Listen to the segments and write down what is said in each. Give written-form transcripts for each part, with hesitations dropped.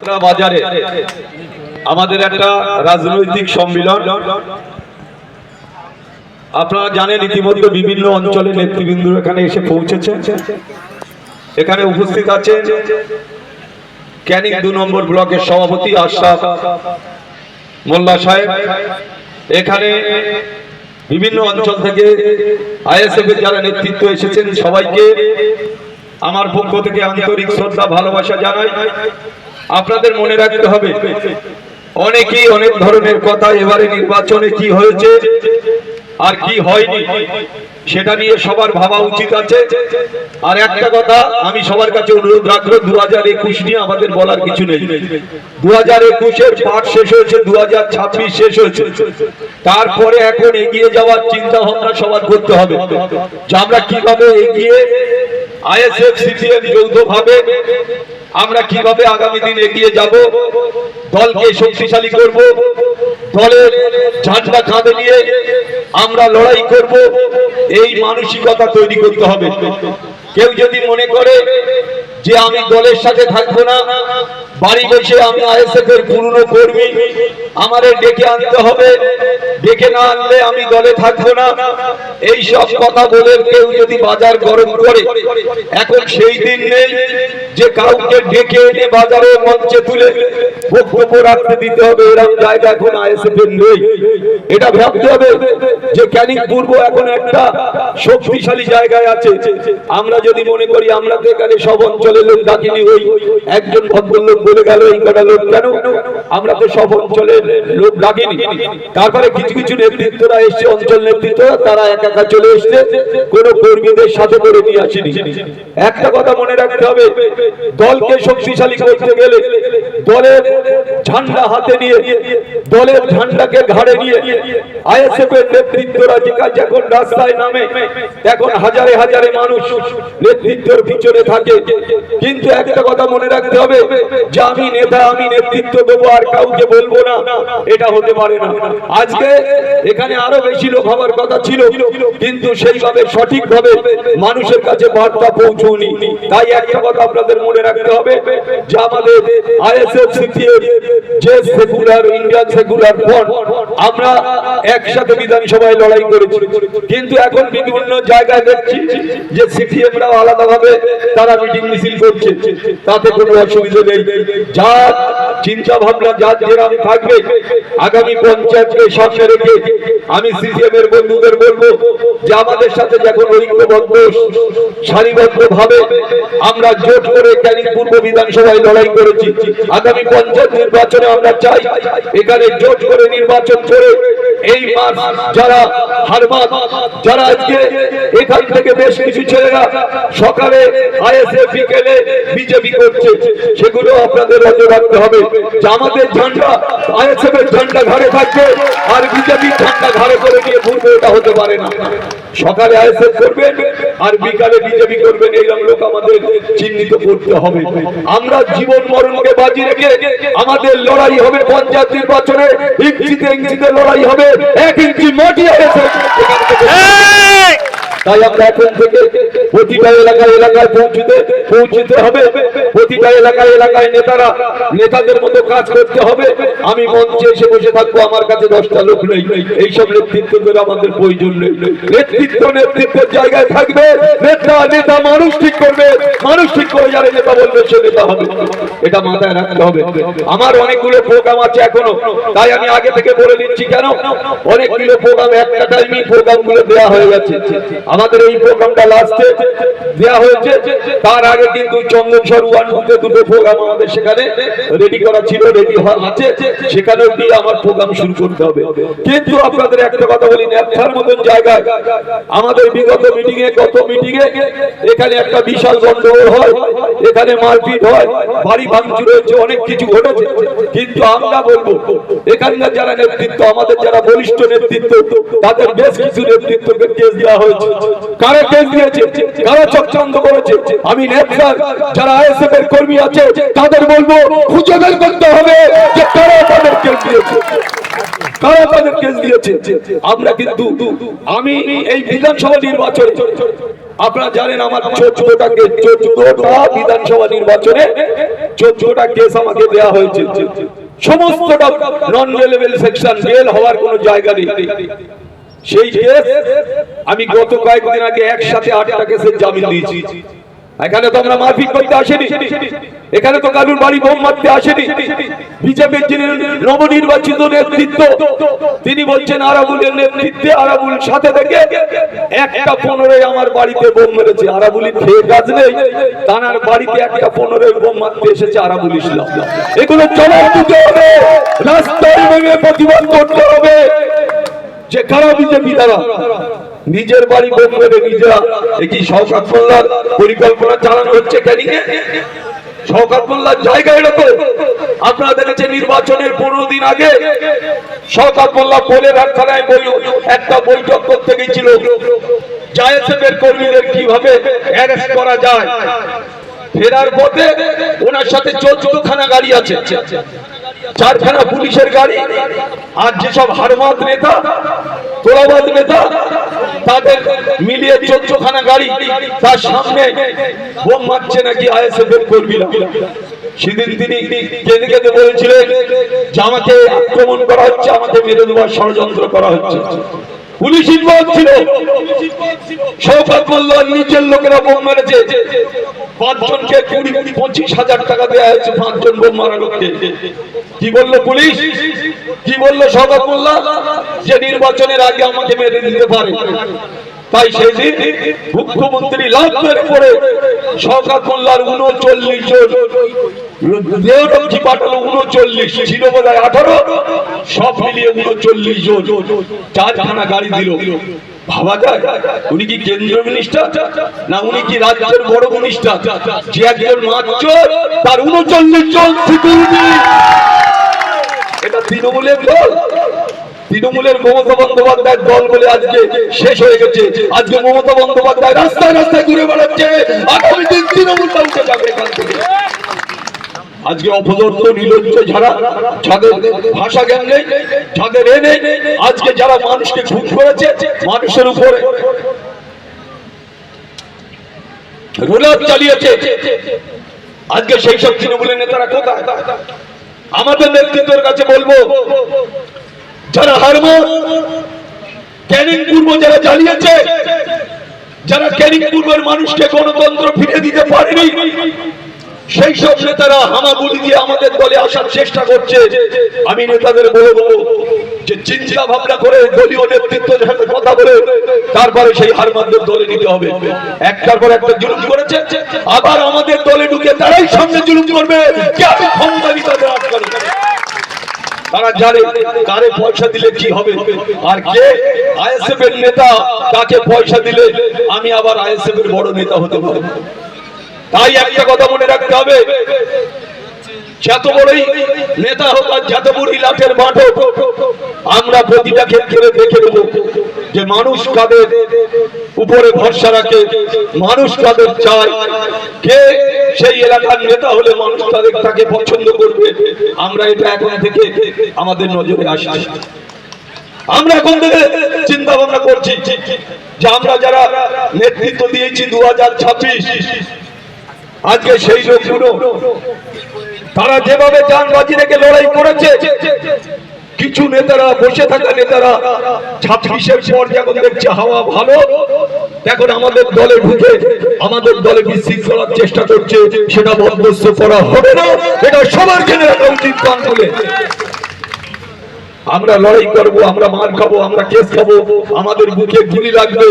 বাজারে আমাদের একটা রাজনৈতিক সম্মেলন। আপনারা জানেন ইতিমধ্যে বিভিন্ন অঞ্চলের নেতৃবৃন্দ এখানে এসে পৌঁছেছে। এখানে উপস্থিত আছেন ক্যানিং ২ নম্বর ব্লকের সভাপতি আশরাফ মোল্লা সাহেব। এখানে বিভিন্ন অঞ্চল থেকে আইএসএফ এর যারা নেতৃত্ব এসেছেন সবাইকে আমার পক্ষ থেকে আন্তরিক শ্রদ্ধা ভালোবাসা জানাই। আপনাদের মনে রাখতে হবে অনেকেই অনেক ধরনের কথা, এবারে নির্বাচনে কি হয়েছে আর কি হয়নি সেটা নিয়ে সবার ভাবা উচিত আছে। আর একটা কথা আমি সবার কাছে অনুরোধ রাখবো, 2021 নিয়ে আমাদের বলার কিছু নেই। 2021-এর পাঠ শেষ হয়েছে, 2026 শেষ হয়েছে। তারপরে এখন এগিয়ে যাওয়ার চিন্তা ভাবনা সবার করতে হবে যে আমরা কিভাবে এগিয়ে আইএসএফ সিপিএম যৌথভাবে আমরা কিভাবে আগামী দিন এগিয়ে যাব, দলকে শক্তিশালী করব, দলের ঝান্ডা কাঁধে নিয়ে আমরা লড়াই করব, এই মানসিকতা তৈরি করতে হবে। কেউ যদি মনে করে যে আমি দলের সাথে থাকবো না, বাড়ি বসে আমি আইএসএফ এর পুরনো কর্মী, আমারে ডেকে আনতে হবে, ডেকে না আনলে আমি দলে থাকবো না, এই সব কথা বলে কেউ যদি বাজার গরম করে, এখন সেই দিন নেই যে কাউকে ডেকে এনে বাজারে মঞ্চে তুলে বক্তব্য রাখতে দিতে হবে। এরকম জায়গা এখন আইএসএফ এর নেই। এটা ভাবতে হবে যে ক্যানিং পূর্ব এখন একটা শক্তিশালী জায়গায় আছে। আমরা যদি মনে করি আমরা তো এখানে সব অঞ্চলের লোক ডাকিনি, ওই একজন ভদ্রলোক বলে গেল এই কটা লোক কেন, আমরা তো সব অঞ্চলের লোক ডাকিনি। তারপরে কিছু কিছু নেতৃত্বরা এসছে, অঞ্চল নেতৃত্বরা, তারা একা একা চলে এসছে, কোন কর্মীদের সাথে করে নিয়ে আসেনি। একটা কথা মনে রাখতে হবে, দলকে শক্তিশালী করতে গেলে দলের ঝান্ডা হাতে নিয়ে, দলের ঝান্ডাকে ঘাড়ে নিয়ে আইএসএফ এর নেতৃত্বরা যখন রাস্তায় নামে, এখন হাজারে হাজারে মানুষ নেতৃত্বের পিছনে থাকে। কিন্তু একটা কথা মনে রাখতে হবে যে আমি নেতা, আমি নেতৃত্ব দেবো আর কাউকে বলবো না, এটা হতে পারে না। আজকে এখানে আরো বেশি লোক হওয়ার কথা ছিল, কিন্তু সেইভাবে সঠিকভাবে মানুষের কাছে বার্তা পৌঁছয়নি। তাই একটা কথা আপনাদের মনে রাখতে হবে যে আমাদের আইএসএফ সিপিএম যে সেকুলার ইন্ডিয়ান সেকুলার ফ্রন্ট, আমরা একসাথে বিধানসভায় লড়াই করেছি, কিন্তু এখন বিভিন্ন জায়গায় দেখছি যে সিপিএমরাও আলাদাভাবে তারা মিটিং মিছিল করছে, তাতে কোনো অসুবিধা নেই। যার চিন্তা ভাবনা যার যেরাম থাকবে, আগামী পঞ্চায়েতকে সামনে রেখে আমি সিপিএম এর বন্ধুদের বলবো যে আমাদের সাথে যখন ঐক্যবদ্ধ সারিবদ্ধ ভাবে আমরা জোট করে ক্যানিং পূর্ব বিধানসভায় লড়াই করেছি, আগামী পঞ্চায়েত নির্বাচনে আমরা চাই এখানে জোট করে নির্বাচন করে এই মাস যারা হারবাদ, যারা আজকে এখান থেকে বেশ কিছু ছেলেরা সকালে আইএসএফ বিকেলে বিজেপি করছে, সেগুলো আপনাদের নজর রাখতে হবে যে আমাদের ঝান্ডা আইএসএফ এর ঝান্ডা ঘাড়ে থাকবে আর বিজেপির ঝান্ডা ঘাড়ে করে নিয়ে ঘুরবে, এটা হতে পারে না। সকালে আইএসএফ করবেন আর বিকালে বিজেপি করবেন, এইরকম লোক আমাদের চিহ্নিত করতে হবে। আমরা জীবন মরণকে বাজি রেখে আমাদের লড়াই হবে পঞ্চায়েত নির্বাচনে, ইঞ্চিতে ইঞ্চিতে লড়াই হবে, 1 ইঞ্চি মাটি আইএসএফ। তাই আমরা এখন থেকে প্রতিটা এলাকায় এলাকায় পৌঁছতে হবে, প্রতিটা এলাকায় এলাকায় নেতাদের মতো কাজ করতে হবে। আমি মঞ্চে এসে বসে থাকবো, আমার কাছে 10টা লোক নেই, এইসব নেতৃত্বের আমাদের প্রয়োজন নেই। নেতৃত্বের জায়গায় থাকবে নেতা, মানুষ ঠিক করবে, মানুষ ঠিক করে যারা নেতা বলবে সে নেতা হবে, এটা মাথায় রাখতে হবে। আমার অনেকগুলো প্রোগ্রাম আছে এখনো, তাই আমি আগে থেকে বলে দিচ্ছি, কেন অনেকগুলো প্রোগ্রাম একটা টাইমই প্রোগ্রামগুলো দেওয়া হয়ে গেছে। আমাদের এই প্রোগ্রামটা লাস্টে দেওয়া হয়েছে, তার আগে কিন্তু চন্দনসর 1-2-তে 2টো প্রোগ্রাম আমাদের সেখানে রেডি করা ছিল, রেডি আছে, সেখানেও দিয়ে আমার প্রোগ্রাম শুরু করতে হবে। কিন্তু আপনাদের একটা কথা বলি, নেতার মতন জায়গায় আমাদের বিগত মিটিংয়ে এখানে একটা বিশাল গন্ডগোল হয়, এখানে মারপিট হয়, বাড়ি ভাঙচুর হয়েছে, অনেক কিছু ঘটেছে। কিন্তু আমরা বলবো এখানকার যারা নেতৃত্ব, আমাদের যারা বলিষ্ঠ নেতৃত্ব, তাদের বেশ কিছু নেতৃত্বকে কেস দেওয়া হয়েছে। কারা কেস দিয়েছে, কারা চক্রান্ত করেছে, আমি নেতার যারা আইএসএফ এর কর্মী আছে তাদের বলবো খুঁজে বের করতে হবে যে কারা তাদের কেস দিয়েছে, কারা তাদের কেস দিয়েছে। আমরা কিন্তু আমি এই বিধানসভা নির্বাচনে আপনারা জানেন আমার 14টা বিধানসভা নির্বাচনে 14টা কেস আমাকে দেয়া হয়েছে, সমস্তটা নন বেলেবল সেকশন, বেল হওয়ার কোনো জায়গা নেই। সেই কেস আমি গত কয়েকদিন আগে একসাথে 8টা কেসের জামিন দিয়েছি। এখানে তো আমরা মারপিট করতে আসেনি, এখানে তো কারুর বাড়ি বোম মারতে আসেনি। বিজেপির যিনি নবনির্বাচিত নেতৃত্ব তিনি বলছেন আরাবুলের নেতৃত্বে, আরাবুল সাথে থেকে 1টা 15 আমার বাড়িতে বোম মেরেছে। আরাবুলি খেয়ে কাজ নেই, তানার বাড়িতে 1টা 15 বোম মারতে এসেছে আরাবুল ইসলাম। এগুলো জবাব দিতে হবে, রাস্তায় নেমে প্রতিবাদ করতে হবে যে কারা বিজেপি দ্বারা নিজের বাড়ি বোম মেরে নিজেরা একই শওকত মোল্লার পরিকল্পনা চালানো হচ্ছে। ক্যানিং এ শওকত মোল্লার জায়গা এরকম। আপনারা দেখেছেন নির্বাচনের 15 দিন আগে শওকত মোল্লা পোলের আটখানায় একটা বৈঠক করতে গিয়েছিল, জায়েসেফের কর্মীদের কিভাবে অ্যারেস্ট করা যায়। ফেরার পথে ওনার সাথে 14খানা গাড়ি আছে, 4খানা পুলিশের গাড়ি, আর যেসব হারমাত নেতা তোলাবাদ নেতা তাদের মিলিয়ে 14খানা গাড়ি। তার সামনে বোম মারছে নাকি আইএসএফ এর কর্মীরা। সেদিন তিনি কেঁদে কেঁদে বলেছিলেন যে আমাকে আক্রমণ করা হচ্ছে, আমাকে মেরে দেওয়ার ষড়যন্ত্র করা হচ্ছে। পুলিশ ইনভলভ ছিল, শওকত মোল্লার নিচের লোকেরা বোম মেরেছে। 5 জনকে 20-25 হাজার টাকা দেওয়া হয়েছে 5 জন বোম মারা লোককে। কি বললো পুলিশ, কি বললো শওকত মোল্লা, যে নির্বাচনের আগে আমাকে মেরে দিতে পারে। তাই সেদিন মুখ্যমন্ত্রী লাভ করে পড়ে শওকত মোল্লার 39 জন দেহরক্ষী পাঠালো, 39 ছিল বোধহয় 18, সব মিলিয়ে 39 জন 4খানা গাড়ি দিল। ভাবা যায় উনি কি কেন্দ্রীয় মিনিস্টার না উনি কি রাজ্যের বড় মিনিস্টার, যে একজন মাত্র তার 39 জন সিকিউরিটি। এটা তৃণমূলের দল, তৃণমূলের মমতা বন্দ্যোপাধ্যায়ের দল বলে আজকে শেষ হয়ে গেছে। আজকে মমতা বন্দ্যোপাধ্যায় রাস্তায় রাস্তায় ঘুরে বেড়াচ্ছে, আগামী দিন তৃণমূলটা উঠে যাবে এখান থেকে। আজকে অপদর্থ নির্লজ্জ যারা, যাদের ভাষা জ্ঞান নেই, যাদের নেই, আজকে যারা মানুষকে খুন করেছে, মানুষের উপরে রোলার চালিয়েছে, আজকে সেই সব তৃণমূলের নেতারা কোথায়? আমাদের নেতৃত্বের কাছে বলবো, যারা হারমোন ক্যানিং পূর্ব যারা জ্বালিয়েছে, যারা ক্যানিং পূর্বের মানুষকে গণতন্ত্র ফিরে দিতে পারেনি, সেই সব নেতারা হামাগুড়ি দিয়ে আমাদের দলে আসার চেষ্টা করছে। আমি নেতাদের বলবো যে চিন্তা ভাবনা করে দলীয় নেতৃত্বের সাথে কথা বলে তারপরে সেই হারমানদের দলে নিতে হবে। একটার পর একটা জুলুম করেছে, আবার আমাদের দলে ঢুকে তারাই সামনে জুলুম করবে। ক্ষমতা নিতে আটকানো, তারা জানে কারে পয়সা দিলে কি হবে, আর কে আইএসএফ এর নেতা কাকে পয়সা দিলে আমি আবার আইএসএফ এর বড় নেতা হতে পারবো। তাই একটা কথা মনে রাখতে হবে, যত বড়ই নেতা হোক আর যত বড়ই লাঠের মাঠ হোক, আমরা প্রতিটা ক্ষেত্রে দেখে নেব যে মানুষ কাদের উপরে ভরসা রাখে, মানুষ কাদের চায়, কে সেই এলাকার নেতা হলে মানুষ তাকে পছন্দ করবে। আমরা এটা এখন থেকে আমাদের নজরে আসছে। আমরা এখন থেকে চিন্তা ভাবনা করছি যে আমরা যারা নেতৃত্ব দিয়েছি 2026, আজকে সেই লোকগুলো তারা যেভাবে জান বাজি রেখে লড়াই করেছে, কিছু নেতারা, বসে থাকা নেতারা 26-এর পর যখন দেখছে হাওয়া ভালো, এখন আমাদের দলে ঢুকে আমাদের দলে বিশৃঙ্খলার চেষ্টা করছে। সেটা বরদাস্ত করা হবে না, এটা সবার জেনে রাখা উচিত। কান খুলে আমরা লড়াই করবো, আমরা মার খাবো, আমরা কেস খাবো, আমাদের বুকে গুলি লাগবে।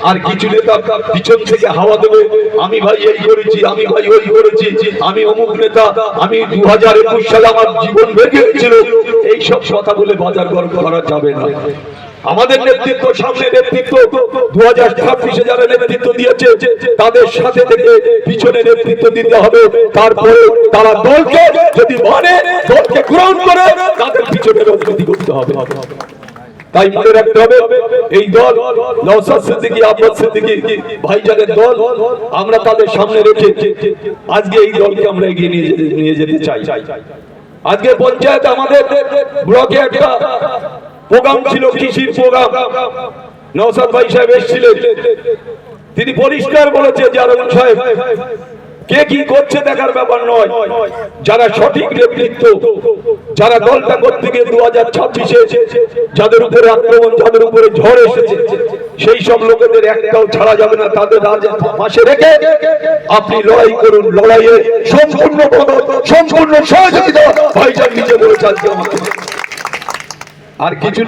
আর কিছু নেতা পিছন থেকে হাওয়া দেবে, আমি ভাই এই করেছি, আমি ভাই ওই করেছি, আমি অমুক নেতা, আমি 2021 সালে আমার জীবন বেঁচে গেছিল। এইসব কথা বলে বাজার গর্ব করা যাবে না। আমাদের নেতৃত্ব, সামনে নেতৃত্ব 2026-এ যারা নেতৃত্ব দিয়েছে তাদের সাথে থেকে পিছনে নেতৃত্ব দিতে হবে। তারপরে তারা দলকে যদি মানে, দলকে গ্রহণ করে তাদের পিছনে রাজনীতি করতে হবে। তাই মনে রাখতে হবে, এই দল নওশাদ সিদ্দিকী, আব্বাস সিদ্দিকী ভাইজানের দল, আমরা তাদের সামনে রেখে আজকে এই দলকে আমরা এগিয়ে নিয়ে যেতে চাই। আজকে পঞ্চায়েত আমাদের ব্লকে একটা প্রোগ্রাম ছিল, কৃষির প্রোগ্রাম। নওশাদ ভাই সাহেব এসেছিলেন, তিনি পরিষ্কার বলেছে যে আরমান সাহেব কে কি করছে দেখার ব্যাপার নয়, যারা সঠিক নেতৃত্ব, যারা দলটা করতে গিয়ে 2026-এ যাদের উপরে আক্রমণ, যাদের উপরে ঝড় এসেছে, সেই সব লোকেদের একটাও ছাড়া যাবে না। তাদের পাশে রেখে আপনি লড়াই করুন। লড়াইয়ে সম্পূর্ণ মদত, সম্পূর্ণ সহযোগিতা ভাইজান নিজে বলে চাচ্ছে আমাকে। আর কিছু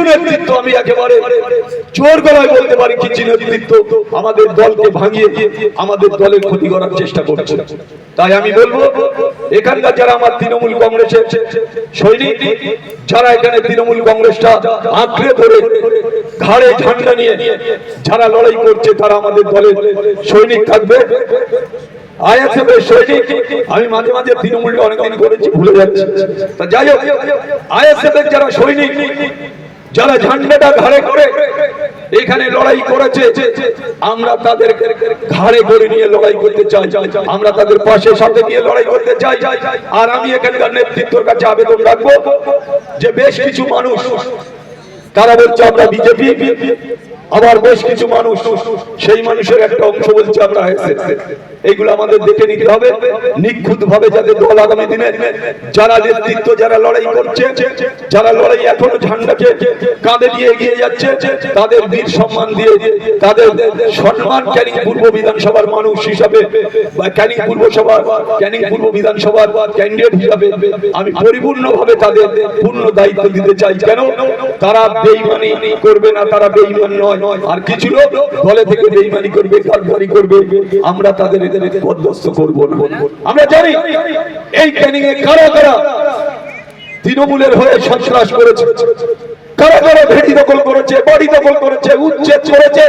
নেতৃত্ব আমি একেবারে জোর গলায় বলতে পারি, কিছু নেতৃত্ব আমাদের দলকে ভাঙিয়ে আমাদের দলের ক্ষতি করার চেষ্টা করছে। তাই আমি বলবো, এখানকার যারা আমার তৃণমূল কংগ্রেসের সৈনিক, যারা এখানে তৃণমূল কংগ্রেসটা আঁকড়ে ধরে ঘাড়ে ঝান্ডা নিয়ে যারা লড়াই করছে, তারা আমাদের দলের সৈনিক থাকবে। আইএসএফ এর সৈনিক, আমি মাঝে মাঝে তৃণমূলটা অনেকদিন করেছি, ভুলে যাচ্ছি। তা যাই হোক, আইএসএফ এর যারা সৈনিক, যারা ঝান্ডাটা ঘাড়ে করে এখানে লড়াই করেছে, আমরা তাদের ঘাড়ে করে নিয়ে লড়াই করতে চাই, আমরা তাদের পাশে সাথে নিয়ে লড়াই করতে চাই। আর আমি এখানকার নেতৃত্বের কাছে আবেদন রাখবো যে বেশ কিছু মানুষ তারা বলছে আমরা বিজেপি, আবার বেশ কিছু মানুষ, সেই মানুষের একটা অংশ বলছে আমরা আইএসএফ। এইগুলো আমাদের দেখে নিতে হবে নিখুঁত ভাবে, যাতে দল আগামী দিনে যারা নেতৃত্ব, যারা লড়াই করছে, যারা লড়াই এখনো ঝান্ডাকে কাঁধে নিয়ে এগিয়ে যাচ্ছে, তাদের বীর সম্মান দিয়ে, তাদের সম্মান ক্যানিং পূর্ব বিধানসভার মানুষ হিসাবে বা ক্যানিং পূর্ব বিধানসভার ক্যান্ডিডেট হিসাবে আমি পরিপূর্ণভাবে তাদের পূর্ণ দায়িত্ব দিতে চাই। কেন? তারা বেঈমানি করবে না, তারা বেঈমান নয়। আর কিছু লোক দলে থেকে বেঈমানি করবে, কারবারি করবে, আমরা তাদের পদস্থ করব না। আমরা জানি এই ক্যানিং এ কারা কারা তৃণমূলের হয়ে সন্ত্রাস করেছে, কারা কারা ভেটি দখল করেছে, বাড়ি দখল করেছে, উচ্ছেদ করেছে,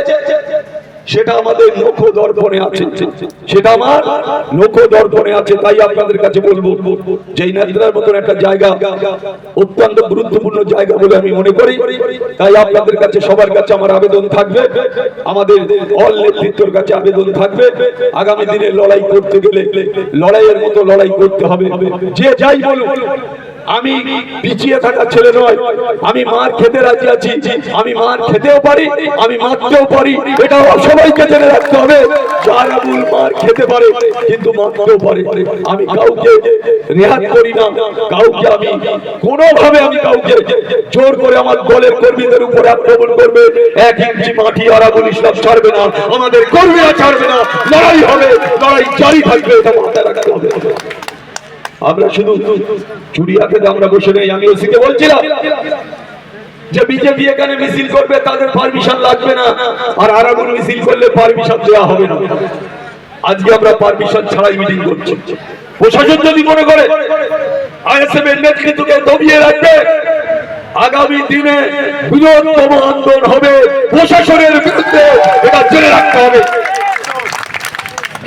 সেটা আমাদের নখ দর্পণে আছে, সেটা আমার নখ দর্পণে আছে। তাই আপনাদের কাছে বলবো যে এই নেত্রার মতন একটা জায়গা অত্যন্ত গুরুত্বপূর্ণ জায়গা বলে আমি মনে করি। তাই আপনাদের কাছে, সবার কাছে আমার আবেদন থাকবে, আমাদের অল নেতৃত্বের কাছে আবেদন থাকবে, আগামী দিনে লড়াই করতে গেলে লড়াইয়ের মতো লড়াই করতে হবে। যে যাই বলুন, আমি পিছিয়ে থাকা ছেলে নয়, আমি মার খেতে রাজি আছি, আমি মার খেতেও পারি, আমি মারতেও পারি, এটা সবাইকে জেনে রাখতে হবে। জারাবুল মার খেতে পারে কিন্তু মারতেও পারে। আমি কাউকে রেহাত করি না, কাউকে আমি কোনোভাবে আমি কাউকে জোর করে আমার দলের কর্মীদের উপরে আক্রমণ করবে 1 ইঞ্চি মাটি আরাবুল ইসলাম ছাড়বে না, আমাদের কর্মীরা ছাড়বে না। লড়াই হবে, লড়াই জারি থাকবে, এটা মাথায় রাখতে হবে। আমরা শুধু চুরিয়াখাতে আমরা বসে নেই। আমি ওসিকে বলছিলাম যে বিজেপি এখানে মিছিল করবে, তাদের পারমিশন লাগবে না, আর আরাবুল মিছিল করলে পারমিশন দেওয়া হবে না। আজকে আমরা পারমিশন ছাড়াই মিটিং করছি। প্রশাসন যদি মনে করে আইএসএফ এর নেতৃত্বকে দমিয়ে রাখবে, আগামী দিনে বৃহত্তম আন্দোলন হবে প্রশাসনের বিরুদ্ধে, এটা জেনে রাখতে হবে।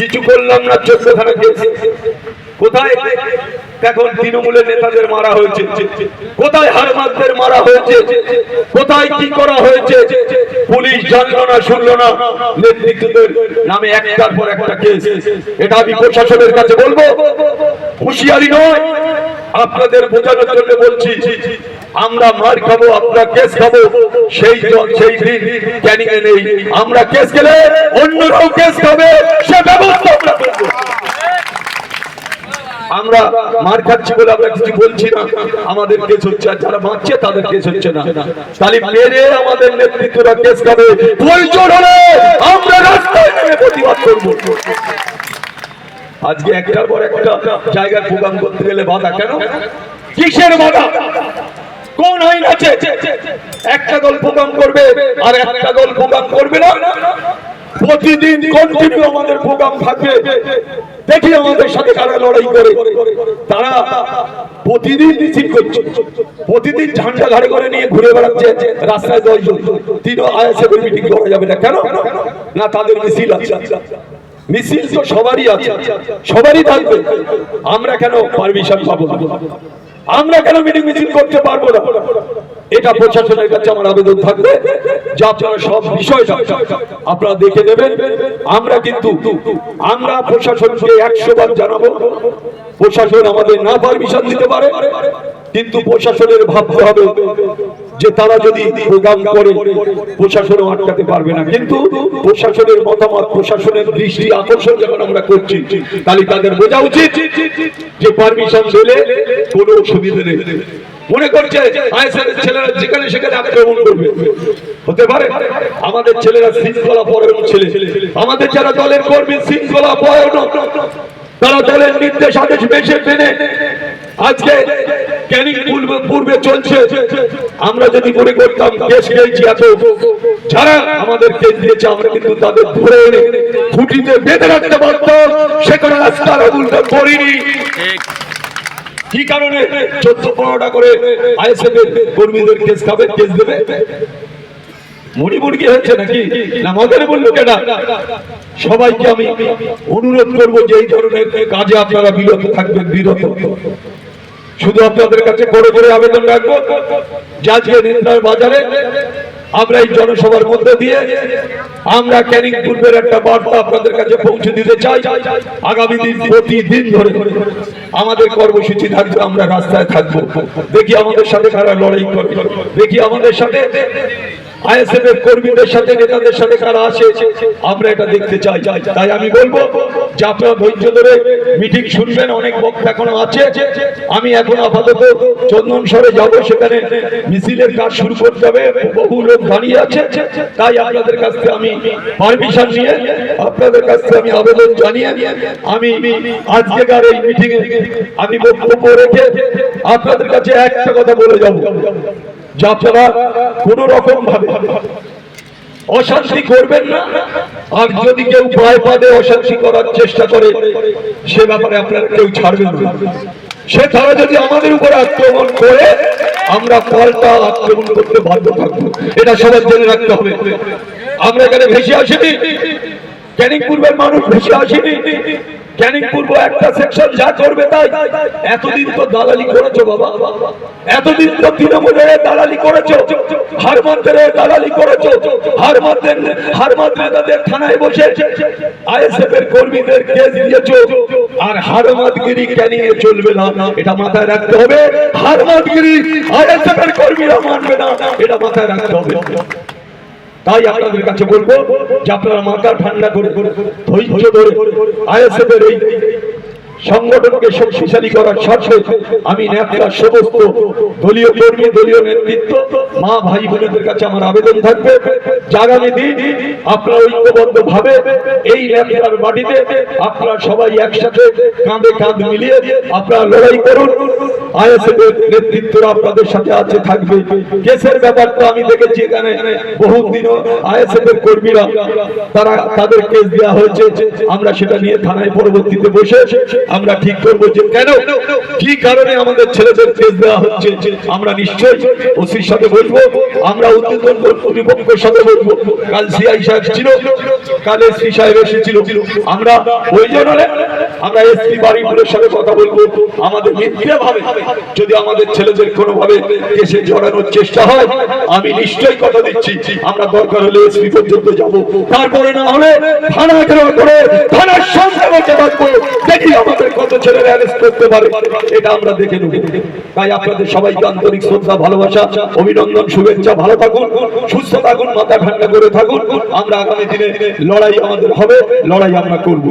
কিছু করলাম না, 14খানা কেস। কোথায় এখন তৃণমূলের নেতাদের মারা হয়েছে, কোথায় হারমাদদের মারা হয়েছে, কোথায় কি করা হয়েছে, পুলিশ জানলো না, শুনলো না, নেতৃত্বদের নামে একটার পর একটা কেস। এটা আমি প্রশাসনের কাছে বলবো, হুঁশিয়ারি নয়, আপনাদের বোঝানোর জন্য বলছি। আমরা মার খাবো, আমরা কেস খাবো, সেই দিন ক্যানিং এ নেই। আমরা কেস খেলে অন্যরাও কেস খাবে, সে ব্যবস্থা আমরা করবো। আমরা মার খাচ্ছি বলে আমরা কিছু বলছি না, আমাদের কেস হচ্ছে, আর যারা মারছে তাদের কেস হচ্ছে না। তাহলে মেরে আমাদের নেতৃত্বরা কেস খাবে, প্রয়োজন হলে আমরা রাস্তায় নেমে প্রতিবাদ করবো। আজকে একটার পর একটা জায়গায় প্রোগ্রাম করতে গেলে বাধা। কেন? কিসের বাধা? কোন আইন আছে একটা দল প্রোগ্রাম করবে আর একটা দল প্রোগ্রাম করবে না? প্রতিদিন কন্টিনিউ আমাদের প্রোগ্রাম থাকবে। দেখি আমাদের সাথে কারা লড়াই করে, তারা প্রতিদিন মিছিল করছে, প্রতিদিন ঝান্ডা ঘাড়ে করে নিয়ে ঘুরে বেড়াচ্ছে রাস্তায়। 10 জন 3 আইএসএফ এর মিটিং করা যাবে না। কেন? না, তাদের মিছিল আছে। মিছিল তো সবারই আছে, সবারই থাকবে। আমরা কেন পারমিশন পাবো না? আমরা কেন মিটিং মিছিল করতে পারবো না? এটা প্রশাসনের কাছে আমার আবেদন থাকবে যে আপনারা সব বিষয়টা আপনারা দেখে দেবেন। আমরা কিন্তু আমরা প্রশাসনকে 100 বার জানাবো। প্রশাসন আমাদের না পারমিশন দিতে পারে, কিন্তু প্রশাসনের ভাবতে হবে যে তারা যদি প্রোগ্রাম করে প্রশাসনও আটকাতে পারবে না, কিন্তু প্রশাসনের মতামত, প্রশাসনের দৃষ্টি আকর্ষণ যখন আমরা করছি, তাহলে তাদের বোঝা উচিত যে পারমিশন দিলে কোনো অসুবিধা নেই। মনে করছে ছেলেরা যেখানে সেখানে আক্রমণ করবে, হতে পারে? আমাদের ছেলেরা শৃঙ্খলা পরায়ণ ছেলে, আমাদের যারা দলের কর্মী শৃঙ্খলা পরায়ণ, তারা দলের নির্দেশ আদেশ বেশি মেনে আজকে ক্যানিং পূর্বে চলছে। আমরা যদি মনে করতাম কেস খেয়েছি, এত যারা আমাদের কেস দিয়েছে আমরা কিন্তু তাদের ধরে এনে খুঁটিতে বেঁধে রাখতে পারতাম, সেখানে আজকে উল্টা করিনি। কি কারণে 14-15টা করে আইএসএফ এর কর্মীদের কেস খাবে, কেস দেবে? মুড়ি মুড়কি হচ্ছে নাকি না মজারে বললো কেনা? সবাইকে আমি অনুরোধ করবো যে এই ধরনের কাজে আপনারা বিরত থাকবেন, বিরত। শুধু আপনাদের কাছে করে করে আবেদন রাখবো যে আজকে নিন্দার বাজারে আমরা এই জনসভার মধ্যে দিয়ে আমরা ক্যানিং পূর্বের একটা বার্তা আপনাদের কাছে পৌঁছে দিতে চাই। আগামী দিন প্রতিদিন ধরে আমাদের কর্মসূচি থাকবে, আমরা রাস্তায় থাকবো। দেখি আমাদের সাথে কারা লড়াই করে, দেখি আমাদের সাথে আইএসএফ এর কর্মীদের সাথে, নেতাদের সাথে কারা আসে, আমরা এটা দেখতে চাই। তাই আমি বলবো যে আপনারা ধৈর্য ধরে মিটিং শুনবেন, অনেক বক্তা এখনো আছে। আমি এখন আপাতত চন্দনসরে যাব, সেখানে মিছিলের কাজ শুরু করতে হবে, বহু লোক দাঁড়িয়ে আছে। তাই আপনাদের কাছ থেকে আমি পারমিশন নিয়ে, আপনাদের কাছ থেকে আমি আবেদন জানিয়ে আমি আজকেকার এই মিটিং এ আমি বক্তব্য রেখে আপনাদের কাছে একটা কথা বলে যাব যে আপনারা কোন রকম ভাবে অশান্তি করবেন না। আর যদি কেউ ভয় পাবে অশান্তি করার চেষ্টা করে, সে ব্যাপারে আপনারা কেউ ছাড়বেন না। সে তারা যদি আমাদের উপর আক্রমণ করে, আমরা পাল্টা আক্রমণ করতে বাধ্য থাকবো, এটা সবাই জেনে রাখতে হবে। আমরা এখানে ভেসে আসিনি, ক্যানিং পূর্বের মানুষ ভেসে আসেনি। ক্যানিং পূর্ব একটা সেকশন যা করবে তাই। এতদিন তো দালালি করেছো বাবা, এতদিন তো তৃণমূলের দালালি করেছো, হারমাদের দালালি করেছো, হারমাদ নেতাদের থানায় বসে আইএসএফ এর কর্মীদের কেস দিয়েছো। আর হারমাদগিরি ক্যানিং এ চলবে না, এটা মাথায় রাখতে হবে। হারমাদগিরি আইএসএফ এর কর্মীরা মানবে না, এটা মাথায় রাখতে হবে। তাই আপনাদের কাছে বলবো যে আপনারা মাথা ঠান্ডা করে ধৈর্য ধরে আইএসএফ এর এই সংগঠনকে শক্তিশালী করার স্বার্থে আমি ন্যাপলার সমস্ত দলীয় কর্মী, দলীয় নেতৃত্ব, মা ভাই বোনদের কাছে আমার আবেদন থাকবে যে আগামী দিন আপনারা ঐক্যবদ্ধ ভাবে এই ন্যাপলার মাটিতে আপনারা সবাই একসাথে কাঁধে কাঁধ মিলিয়ে আপনারা লড়াই করুন। আইএসএফ এর নেতৃত্বরা আপনাদের সাথে আছে, থাকবে। কেসের ব্যাপারটা আমি দেখেছি, এখানে বহুদিন আইএসএফ এর কর্মীরা তারা তাদের কেস দেওয়া হয়েছে। আমরা সেটা নিয়ে থানায় পরবর্তীতে বসে আমরা ঠিক করবো যে কেন, কি কারণে আমাদের ছেলেদের কেস দেওয়া হচ্ছে। আমরা নিশ্চয়ই ওসির সাথে বলবো, আমরা উদ্বোধন কর্তৃপক্ষের সাথে বলবো। কাল সিআই সাহেব ছিল, কাল এসপি সাহেব এসেছিল, আমরা ওই জন্য আমরা এসপি বাড়িগুলোর সাথে কথা বলবো। আমাদের মিথ্যে ভাবে যদি আমাদের ছেলেদের কোনোভাবে কেসে জড়ানোর চেষ্টা হয়, আমি নিশ্চয়ই কথা দিচ্ছি আমরা দরকার হলে এসপি পর্যন্ত যাবো। তারপরে না হলে থানা ঘেরাও করে থানার সামনে বসে থাকবো, দেখি আমাদের কত ছেলেরা অ্যারেস্ট করতে পারে, এটা আমরা দেখে নেব। তাই আপনাদের সবাইকে আন্তরিক শ্রদ্ধা, ভালোবাসা, অভিনন্দন, শুভেচ্ছা। ভালো থাকুন, সুস্থ থাকুন, মাথা ঠান্ডা করে থাকুন। আমরা আগামী দিনে লড়াই আমাদের হবে, লড়াই আমরা করব।